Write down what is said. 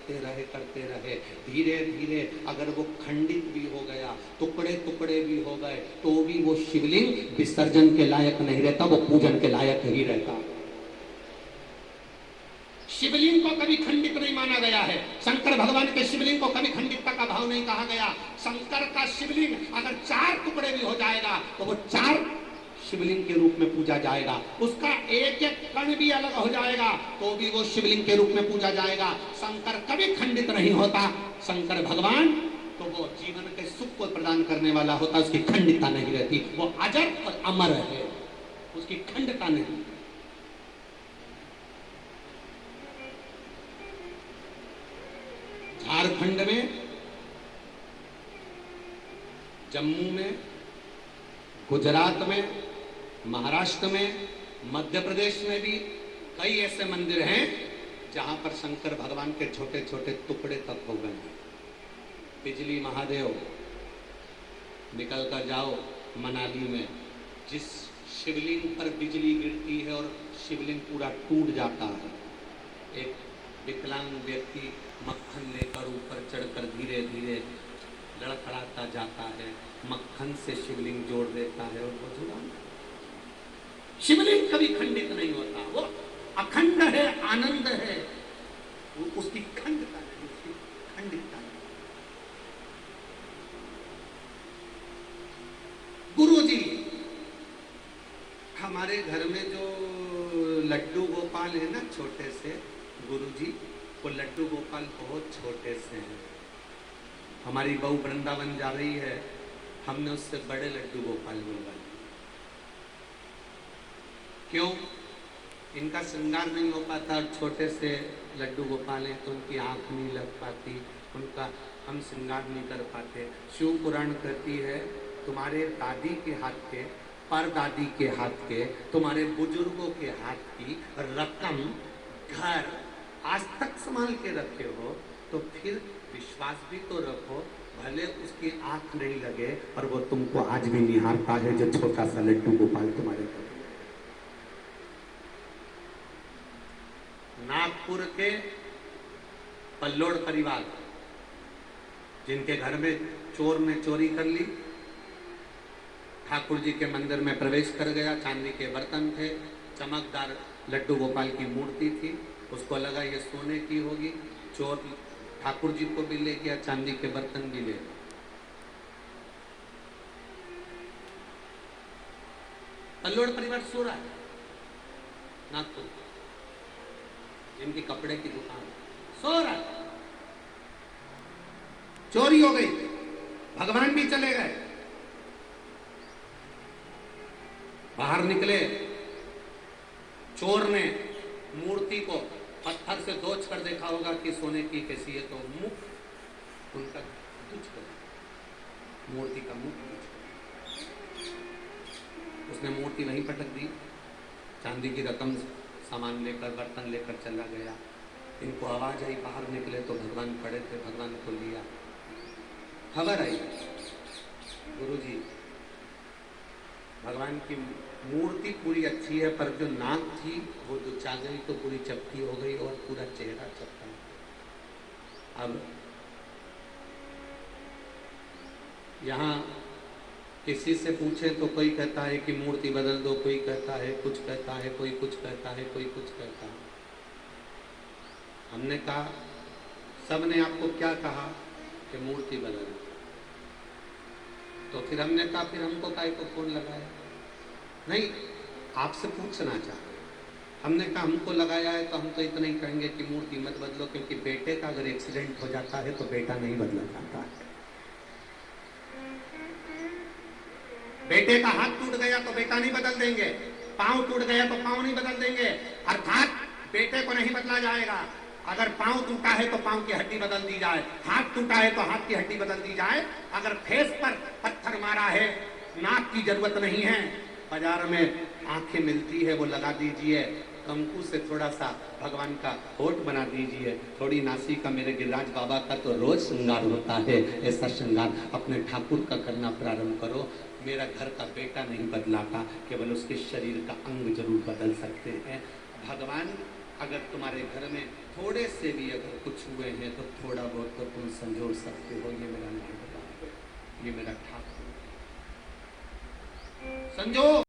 करते रहे, धीरे धीरे अगर वो खंडित भी हो गया, टुकड़े टुकड़े भी हो गए, तो भी वो शिवलिंग विसर्जन के लायक नहीं रहता, वो पूजन के लायक ही रहता। शिवलिंग को कभी खंडित नहीं माना गया है। शंकर भगवान के शिवलिंग को कभी खंडितता का भाव नहीं कहा गया। शंकर का शिवलिंग अगर 4 टुकड़े भी हो जाएगा तो वो 4 शिवलिंग के रूप में पूजा जाएगा। उसका एक एक कण भी अलग हो जाएगा तो भी वो शिवलिंग के रूप में पूजा जाएगा। शंकर कभी खंडित नहीं होता। शंकर भगवान तो वो जीवन के सुख को प्रदान करने वाला होता, उसकी खंडितता नहीं रहती। वो अजर और अमर है, उसकी खंडता नहीं। झारखंड में, जम्मू में, गुजरात में, महाराष्ट्र में, मध्य प्रदेश में भी कई ऐसे मंदिर हैं जहां पर शंकर भगवान के छोटे छोटे टुकड़े तक हो गए हैं। बिजली महादेव निकल कर जाओ मनाली में, जिस शिवलिंग पर बिजली गिरती है और शिवलिंग पूरा टूट जाता है, एक विकलांग व्यक्ति मक्खन लेकर ऊपर चढ़कर धीरे धीरे लड़खड़ाता जाता है, मक्खन से शिवलिंग जोड़ देता है और वो जुड़ा। शिवलिंग कभी खंडित नहीं होता, वो अखंड है, आनंद है, वो उसकी खंडता नहीं, उसकी खंडितता नहीं। गुरु जी, हमारे घर में जो लड्डू गोपाल है ना, छोटे से गुरु जी, वो लड्डू गोपाल बहुत छोटे से हैं। हमारी बहू वृंदावन जा रही है, हमने उससे बड़े लड्डू गोपाल बुलवाए। क्यों? इनका श्रृंगार नहीं हो पाता और छोटे से लड्डू गोपाल हैं तो उनकी आंख नहीं लग पाती, उनका हम श्रृंगार नहीं कर पाते। शिव पुराण कहती है, तुम्हारे दादी के हाथ के, परदादी के हाथ के, तुम्हारे बुजुर्गों के हाथ की रकम घर आज तक संभाल के रखे हो तो फिर विश्वास भी तो रखो, भले उसकी आंख नहीं लगे और वो तुमको आज भी निहारता है, जो छोटा सा लड्डू गोपाल तुम्हारे घर। नागपुर के पल्लोड़ परिवार, जिनके घर में चोर ने चोरी कर ली, ठाकुर जी के मंदिर में प्रवेश कर गया, चांदी के बर्तन थे, चमकदार लड्डू गोपाल की मूर्ति थी, उसको लगा ये सोने की होगी, चोर ठाकुर जी को भी ले गया, चांदी के बर्तन भी ले। पल्लोड़ परिवार सो रहा है नागपुर, जिनकी कपड़े की दुकान, सो रहा है, चोरी हो गई, भगवान भी चले गए। बाहर निकले, चोर ने मूर्ति को पत्थर से दोच कर देखा होगा कि सोने की कैसी है, तो मुख उनका दूच कर, मूर्ति का मुख दूच कर, उसने मूर्ति वहीं पटक दी, चांदी की रकम सामान लेकर, बर्तन लेकर चला गया। इनको आवाज आई, बाहर निकले तो भगवान पड़े थे, भगवान को लिया। खबर आई, गुरुजी भगवान की मूर्ति पूरी अच्छी है पर जो नाक थी वो दुचा गई तो पूरी चपटी हो गई और पूरा चेहरा चपटा। अब यहाँ किसी से पूछे तो कोई कहता है कि मूर्ति बदल दो, कोई कहता है कुछ कहता है, कोई कुछ कहता है, कोई कुछ कहता है। हमने कहा, सबने आपको क्या कहा कि मूर्ति बदल, तो फिर हमने कहा फिर हमको काहे को फोन लगाया? नहीं, आपसे पूछना चाहते। हमने कहा हमको लगाया है तो हम तो इतना ही कहेंगे कि मूर्ति मत बदलो, क्योंकि बेटे का अगर एक्सीडेंट हो जाता है तो बेटा नहीं बदला जाता है। बेटे का हाथ टूट गया तो बेटा नहीं बदल देंगे, पांव टूट गया तो पांव नहीं बदल देंगे, अर्थात बेटे को नहीं बदला जाएगा। अगर पांव टूटा है तो पांव की हड्डी बदल दी जाए, हाथ टूटा है तो हाथ की हड्डी बदल दी जाए। अगर फेस पर पत्थर मारा है, नाक की जरूरत नहीं है, बाजार में आंखें मिलती है वो लगा दीजिए, कंकु से थोड़ा सा भगवान का होठ बना दीजिए, थोड़ी नासी का, मेरे गिरिराज बाबा का तो रोज श्रृंगार होता है, ऐसा श्रृंगार अपने ठाकुर का करना प्रारंभ करो। मेरा घर का बेटा नहीं बदलाता, केवल उसके शरीर का अंग जरूर बदल सकते हैं। भगवान अगर तुम्हारे घर में थोड़े से भी अगर कुछ हुए हैं तो थोड़ा बहुत तो तुम संजो सकते हो। ये मेरा नाम, ये मेरा ठाकुर संजो।